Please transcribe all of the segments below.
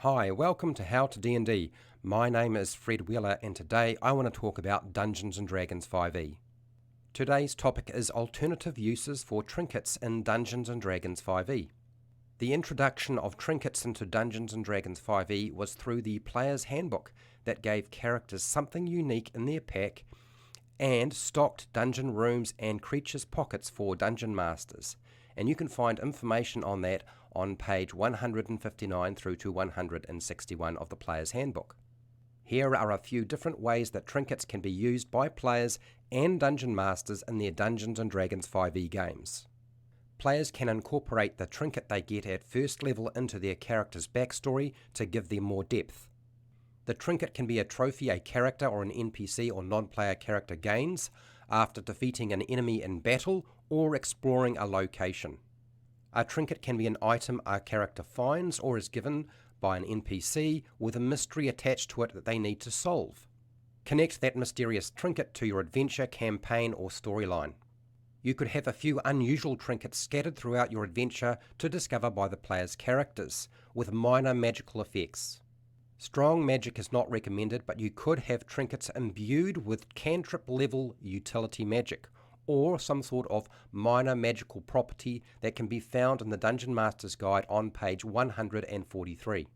Hi, welcome to HowtoDandD. My name is Fred Wheeler and today I want to talk about Dungeons & Dragons 5e. Today's topic is alternative uses for trinkets in Dungeons & Dragons 5e. The introduction of trinkets into Dungeons & Dragons 5e was through the Player's Handbook that gave characters something unique in their pack and stocked dungeon rooms and creatures pockets for dungeon masters. And you can find information on that on page 159 through to 161 of the Player's Handbook. Here are a few different ways that trinkets can be used by players and dungeon masters in their Dungeons & Dragons 5e games. Players can incorporate the trinket they get at first level into their character's backstory to give them more depth. The trinket can be a trophy a character or an NPC or non-player character gains after defeating an enemy in battle or exploring a location. A trinket can be an item a character finds or is given by an NPC with a mystery attached to it that they need to solve. Connect that mysterious trinket to your adventure, campaign or storyline. You could have a few unusual trinkets scattered throughout your adventure to discover by the player's characters, with minor magical effects. Strong magic is not recommended, but you could have trinkets imbued with cantrip level utility magic, or some sort of minor magical property that can be found in the Dungeon Master's Guide on page 143.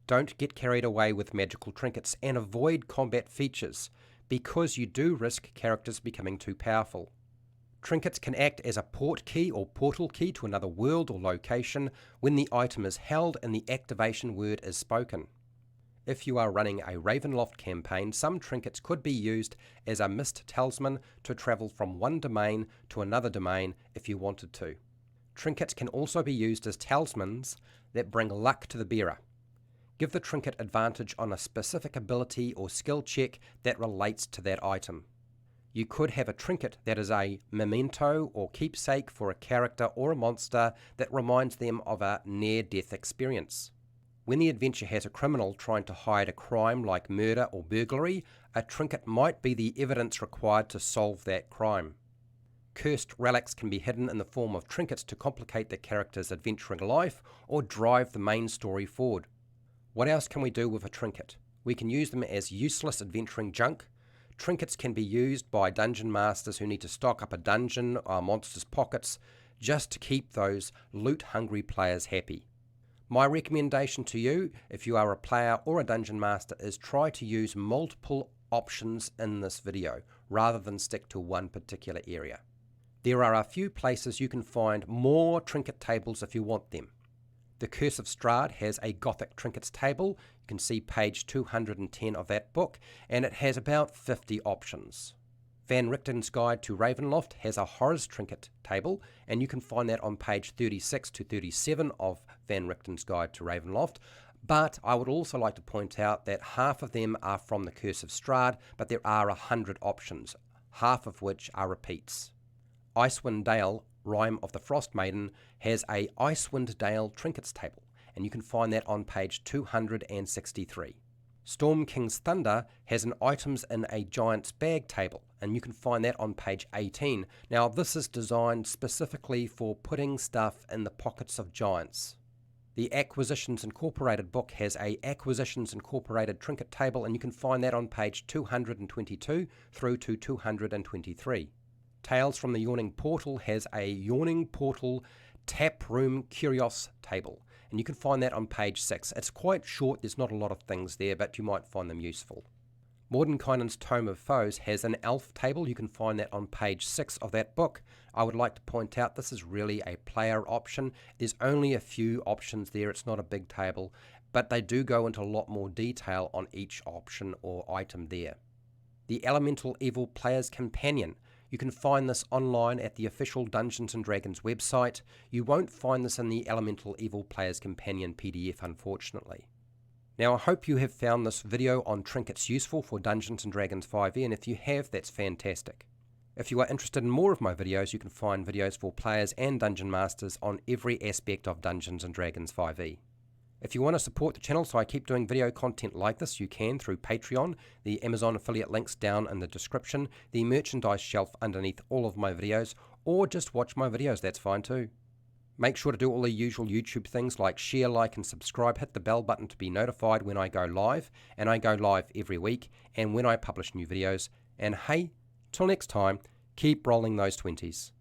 Don't get carried away with magical trinkets and avoid combat features, because you do risk characters becoming too powerful. Trinkets can act as a port key or portal key to another world or location when the item is held and the activation word is spoken. If you are running a Ravenloft campaign, some trinkets could be used as a mist talisman to travel from one domain to another domain if you wanted to. Trinkets can also be used as talismans that bring luck to the bearer. Give the trinket advantage on a specific ability or skill check that relates to that item. You could have a trinket that is a memento or keepsake for a character or a monster that reminds them of a near-death experience. When the adventure has a criminal trying to hide a crime like murder or burglary, a trinket might be the evidence required to solve that crime. Cursed relics can be hidden in the form of trinkets to complicate the character's adventuring life or drive the main story forward. What else can we do with a trinket? We can use them as useless adventuring junk. Trinkets can be used by dungeon masters who need to stock up a dungeon or monster's pockets just to keep those loot-hungry players happy. My recommendation to you, if you are a player or a dungeon master, is try to use multiple options in this video, rather than stick to one particular area. There are a few places you can find more trinket tables if you want them. The Curse of Strahd has a Gothic trinkets table. You can see page 210 of that book, and it has about 50 options. Van Richten's Guide to Ravenloft has a horrors trinket table, and you can find that on page 36 to 37 of Van Richten's Guide to Ravenloft. But I would also like to point out that half of them are from the Curse of Strahd, but there are 100 options, half of which are repeats. Icewind Dale, Rime of the Frost Maiden, has a Icewind Dale trinkets table, and you can find that on page 263. Storm King's Thunder has an items in a giant's bag table, and you can find that on page 18. Now this is designed specifically for putting stuff in the pockets of giants. The Acquisitions Incorporated book has a Acquisitions Incorporated trinket table, and you can find that on page 222 through to 223. Tales from the Yawning Portal has a Yawning Portal Tap Room Curios table, and you can find that on page 6. It's quite short, there's not a lot of things there, but you might find them useful. Mordenkainen's Tome of Foes has an elf table. You can find that on page 6 of that book. I would like to point out this is really a player option. There's only a few options there, it's not a big table, but they do go into a lot more detail on each option or item there. The Elemental Evil Player's Companion. You can find this online at the official Dungeons & Dragons website. You won't find this in the Elemental Evil Player's Companion PDF, unfortunately. Now I hope you have found this video on trinkets useful for Dungeons & Dragons 5e, and if you have, that's fantastic. If you are interested in more of my videos, you can find videos for players and dungeon masters on every aspect of Dungeons & Dragons 5e. If you want to support the channel so I keep doing video content like this, you can through Patreon, the Amazon affiliate links down in the description, the merchandise shelf underneath all of my videos, or just watch my videos, that's fine too. Make sure to do all the usual YouTube things like share, like, and subscribe. Hit the bell button to be notified when I go live, and I go live every week, and when I publish new videos. And hey, till next time, keep rolling those 20s.